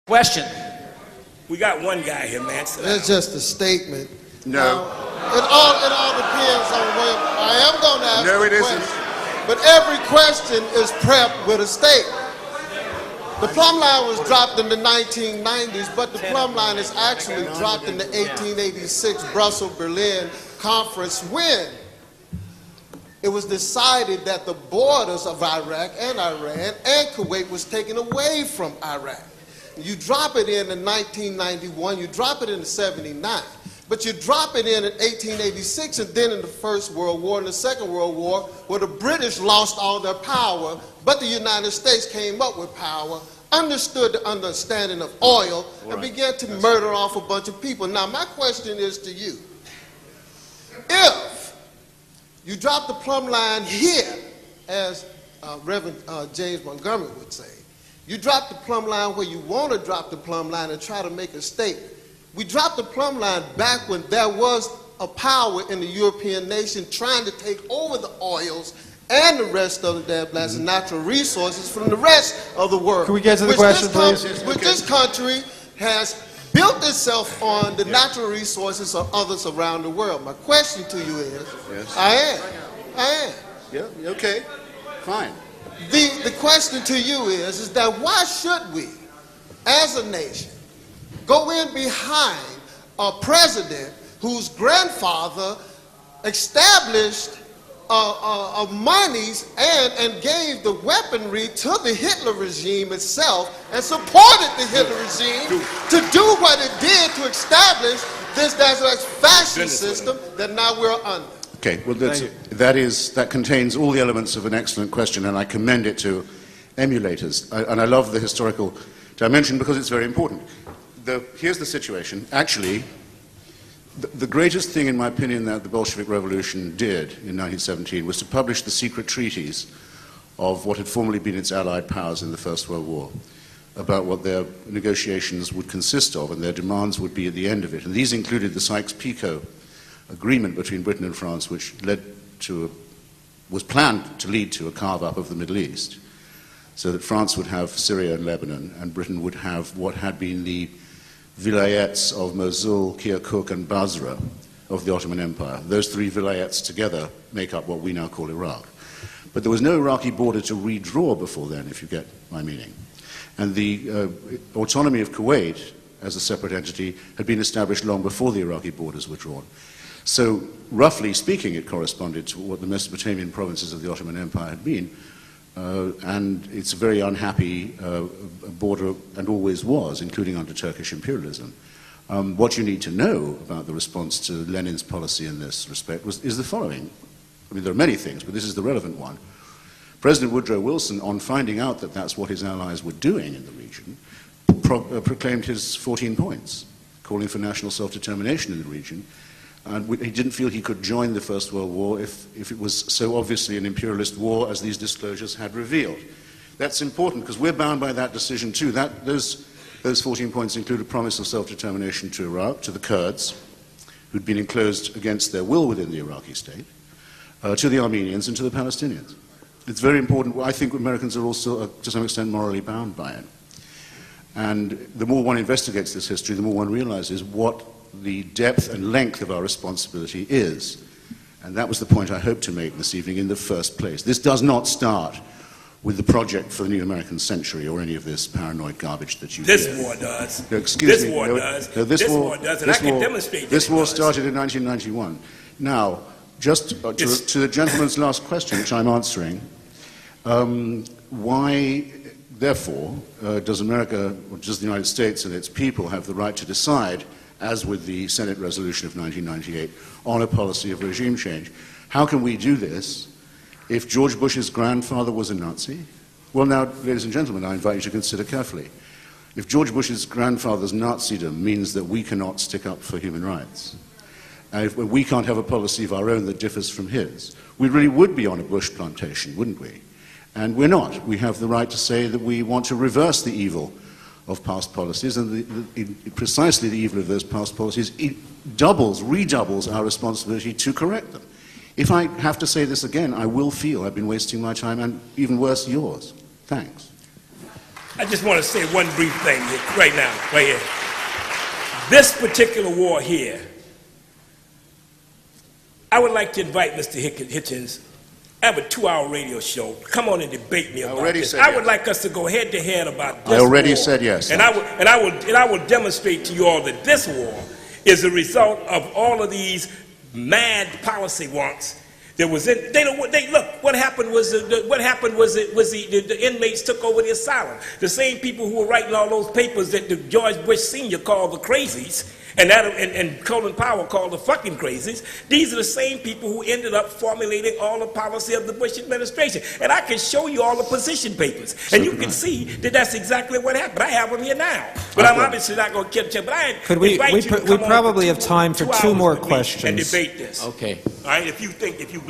Question. We got one guy here, man. It's just a statement. No. It all depends on where I am going to ask No, a it isn't. question. But every question is prepped with a statement. The plumb line was dropped in the 1990s, but the plumb line is actually dropped in the 1886 Brussels-Berlin conference when it was decided that the borders of Iraq and Iran and Kuwait was taken away from Iraq. You drop it in 1991, you drop it in 79, but you drop it in 1886 and then in the First World War and the Second World War, where the British lost all their power, but the United States came up with power, understood the understanding of oil, and began to murder off a bunch of people. Now, my question is to you. If you drop the plumb line here, as Reverend James Montgomery would say, you drop the plumb line where you want to drop the plumb line and try to make a statement. We dropped the plumb line back when there was a power in the European nation trying to take over the oils and the rest of the natural resources from the rest of the world. Can we get to the question, please? Which this country has built itself on the natural resources of others around the world. My question to you is, Yes. I am. Yeah, okay, fine. The question to you is that why should we, as a nation, go in behind a president whose grandfather established monies and gave the weaponry to the Hitler regime itself and supported the Hitler regime to do what it did to establish this fascist system that now we're under? Okay, well, that contains all the elements of an excellent question, and I commend it to emulators. And I love the historical dimension because it's very important. Here's the situation. Actually, the greatest thing, in my opinion, that the Bolshevik Revolution did in 1917 was to publish the secret treaties of what had formerly been its allied powers in the First World War, about what their negotiations would consist of and their demands would be at the end of it. And these included the Sykes-Picot agreement between Britain and France, which was planned to lead to a carve-up of the Middle East, so that France would have Syria and Lebanon, and Britain would have what had been the vilayets of Mosul, Kirkuk, and Basra of the Ottoman Empire. Those three vilayets together make up what we now call Iraq. But there was no Iraqi border to redraw before then, if you get my meaning. And the autonomy of Kuwait as a separate entity had been established long before the Iraqi borders were drawn. So, roughly speaking, it corresponded to what the Mesopotamian provinces of the Ottoman Empire had been, and it's a very unhappy border, and always was, including under Turkish imperialism. What you need to know about the response to Lenin's policy in this respect is the following. I mean, there are many things, but this is the relevant one. President Woodrow Wilson, on finding out that that's what his allies were doing in the region, proclaimed his 14 points, calling for national self-determination in the region. And he didn't feel he could join the First World War if it was so obviously an imperialist war as these disclosures had revealed. That's important because we're bound by that decision too. Those 14 points include a promise of self-determination to Iraq, to the Kurds, who'd been enclosed against their will within the Iraqi state, to the Armenians and to the Palestinians. It's very important. I think Americans are also, to some extent, morally bound by it. And the more one investigates this history, the more one realizes what the depth and length of our responsibility is. And that was the point I hoped to make this evening in the first place. This does not start with the project for the new American century or any of this paranoid garbage that you This hear. war does. No, excuse me. This war does. No, this war does, and I can demonstrate that This war it does. started in 1991. Now, just to the gentleman's last question, which I'm answering, why, therefore, does America, or does the United States and its people have the right to decide, as with the Senate resolution of 1998, on a policy of regime change? How can we do this if George Bush's grandfather was a Nazi? Well, now, ladies and gentlemen, I invite you to consider carefully. If George Bush's grandfather's Nazism means that we cannot stick up for human rights, and if we can't have a policy of our own that differs from his, we really would be on a Bush plantation, wouldn't we? And we're not. We have the right to say that we want to reverse the evil of past policies, and precisely the evil of those past policies redoubles our responsibility to correct them. If I have to say this again, I will feel I've been wasting my time, and even worse, yours. Thanks. I just want to say one brief thing here, right now, right here. This particular war here, I would like to invite Mr. Hitchens. I have a 2-hour radio show. Come on and debate me about this. I would like us to go head to head about this. I already war. said yes. And I will demonstrate to you all that this war is a result of all of these mad policy wonks. There was look. What happened was the inmates took over the asylum. The same people who were writing all those papers that the George Bush Sr. called the crazies, and Colin Powell called the fucking crazies. These are the same people who ended up formulating all the policy of the Bush administration. And I can show you all the position papers, and you can see that that's exactly what happened. I have them here now, but I'm obviously not going to keep them. But we probably have time for 2 more questions and debate this. Okay. All right, if you believe.